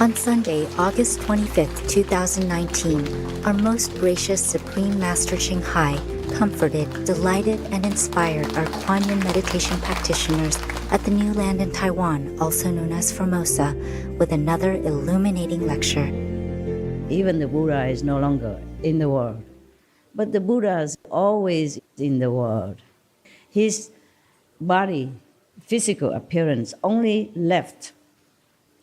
On Sunday, August 25th, 2019, our most gracious Supreme Master Ching Hai comforted, delighted, and inspired our Kuan Yin meditation practitioners at the New Land in Taiwan, also known as Formosa, with another illuminating lecture. Even the Buddha is no longer in the world, but the Buddha is always in the world. His body, physical appearance only left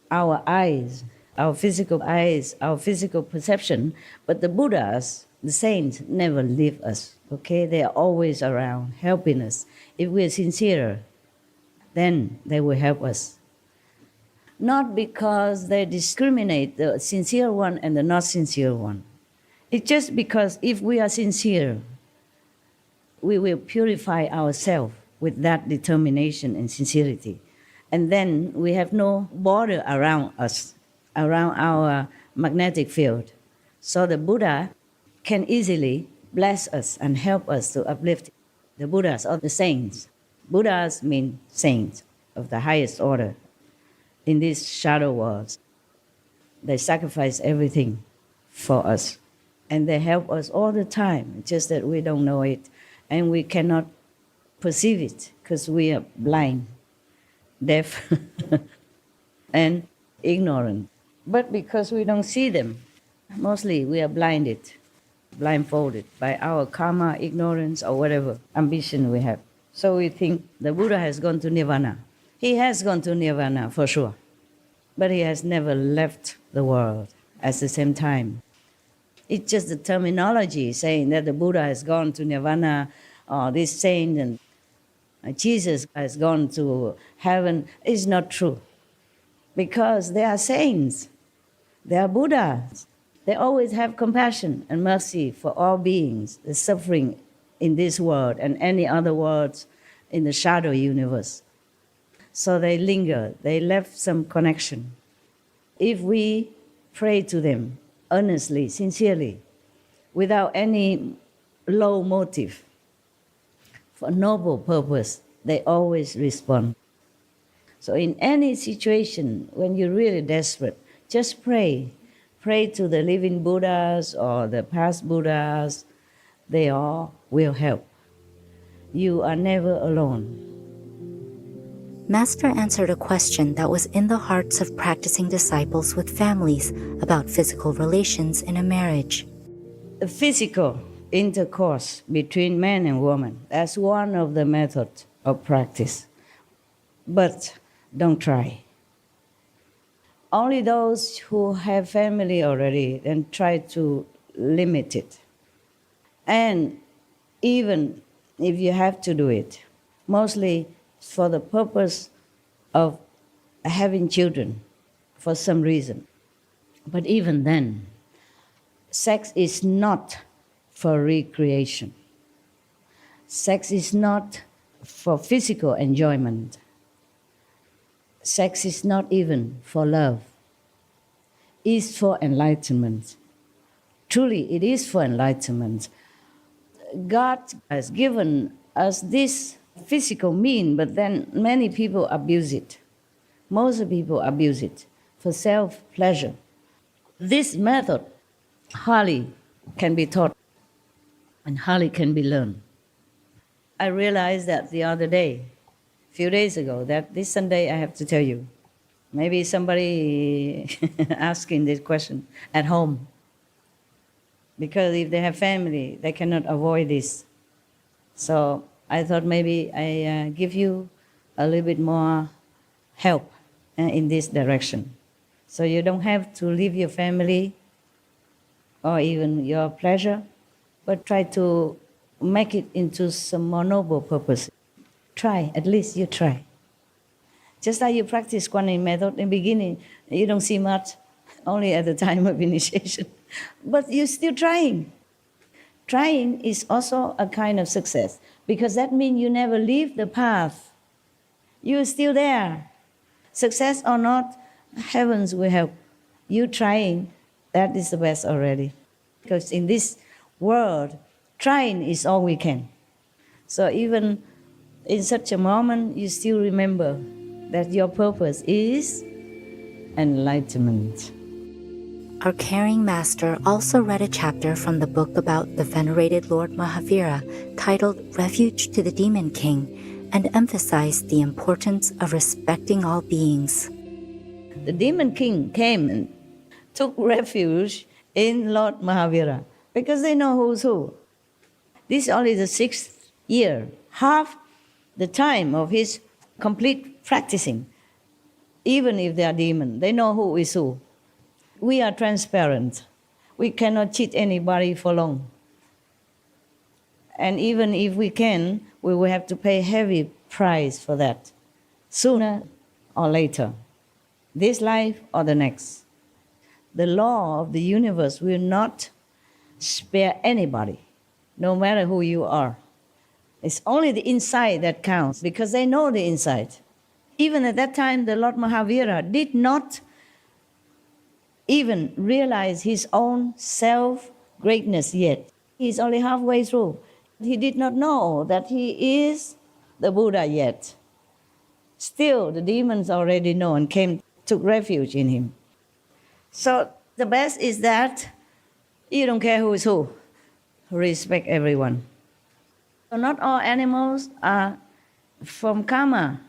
our eyes, our physical perception, but the Buddhas, the saints, never leave us, okay? They are always around, helping us. If we are sincere, then they will help us. Not because they discriminate the sincere one and the not sincere one. It's just because if we are sincere, we will purify ourselves with that determination and sincerity. And then we have no border around us, around our magnetic field. So the Buddha can easily bless us and help us to uplift the Buddhas or the saints. Buddhas mean saints of the highest order in these shadow worlds. They sacrifice everything for us. And they help us all the time, just that we don't know it. And we cannot perceive it because we are blind, deaf, and ignorant. But because we don't see them, mostly we are blindfolded by our karma, ignorance, or whatever ambition we have. So we think the Buddha has gone to Nirvana. He has gone to Nirvana for sure, but he has never left the world at the same time. It's just the terminology saying that the Buddha has gone to Nirvana, or this saint and Jesus has gone to heaven is not true. Because they are saints, they are Buddhas. They always have compassion and mercy for all beings, the suffering in this world and any other worlds in the shadow universe. So they linger, they left some connection. If we pray to them earnestly, sincerely, without any low motive, for noble purpose, they always respond. So in any situation, when you're really desperate, just pray. Pray to the living Buddhas or the past Buddhas. They all will help. You are never alone. Master answered a question that was in the hearts of practicing disciples with families about physical relations in a marriage. The physical intercourse between man and woman, that's one of the methods of practice. But don't try. Only those who have family already, then try to limit it. And even if you have to do it, mostly for the purpose of having children for some reason. But even then, sex is not for recreation. Sex is not for physical enjoyment. Sex is not even for love. It's for enlightenment. Truly, it is for enlightenment. God has given us this physical mean, but then many people abuse it. Most people abuse it for self-pleasure. This method hardly can be taught and hardly can be learned. I realized that the other day, a few days ago, that this Sunday I have to tell you. Maybe somebody asking this question at home. Because if they have family, they cannot avoid this. So I thought maybe I give you a little bit more help in this direction. So you don't have to leave your family or even your pleasure, but try to make it into some more noble purpose. Try, at least you try. Just like you practice Kuan Yin method, in the beginning, you don't see much, only at the time of initiation. But you're still trying. Trying is also a kind of success, because that means you never leave the path. You're still there. Success or not, heavens will help. You trying, that is the best already. Because in this world, trying is all we can. So even in such a moment, you still remember that your purpose is enlightenment. Our caring master also read a chapter from the book about the venerated Lord Mahavira titled Refuge to the Demon King and emphasized the importance of respecting all beings. The demon king came and took refuge in Lord Mahavira because they know who's who. This is only the 6th year, half the time of his complete practicing. Even if they are demon, they know who is who. We are transparent. We cannot cheat anybody for long. And even if we can, we will have to pay heavy price for that, sooner or later, this life or the next. The law of the universe will not spare anybody, no matter who you are. It's only the inside that counts because they know the inside. Even at that time, the Lord Mahavira did not even realize his own self-greatness yet. He's only halfway through. He did not know that he is the Buddha yet. Still, the demons already know and took refuge in him. So the best is that you don't care who is who. Respect everyone. So not all animals are from karma,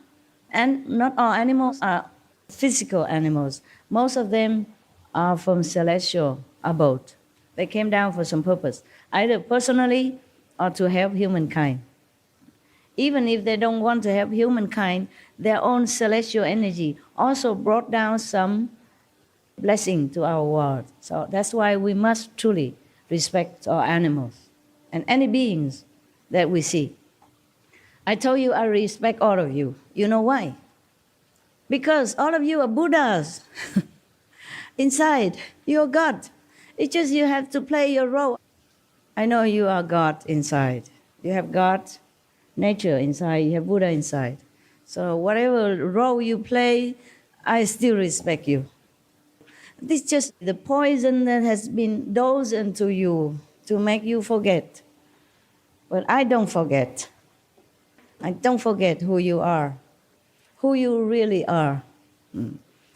and not all animals are physical animals. Most of them are from celestial abode. They came down for some purpose, either personally or to help humankind. Even if they don't want to help humankind, their own celestial energy also brought down some blessing to our world. So that's why we must truly respect our animals and any beings that we see. I told you I respect all of you. You know why? Because all of you are Buddhas. Inside, you're God. It's just you have to play your role. I know you are God inside. You have God, nature inside, you have Buddha inside. So whatever role you play, I still respect you. This is just the poison that has been dosed into you to make you forget. But I don't forget. I don't forget who you are, who you really are.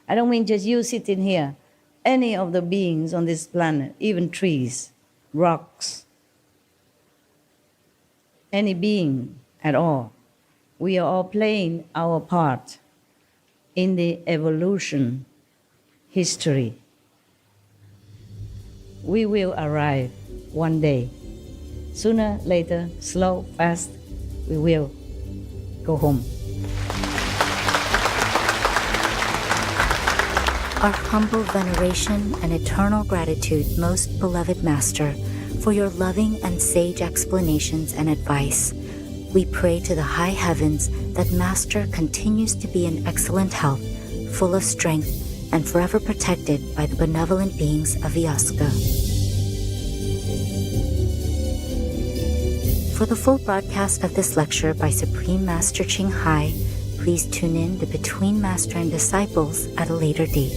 I don't mean just you sitting here. Any of the beings on this planet, even trees, rocks, any being at all, we are all playing our part in the evolution history. We will arrive one day. Sooner, later, slow, fast, we will go home. Our humble veneration and eternal gratitude, most beloved Master, for your loving and sage explanations and advice. We pray to the high heavens that Master continues to be in excellent health, full of strength, and forever protected by the benevolent beings of Vyaska. For the full broadcast of this lecture by Supreme Master Ching Hai, please tune in to Between Master and Disciples at a later date.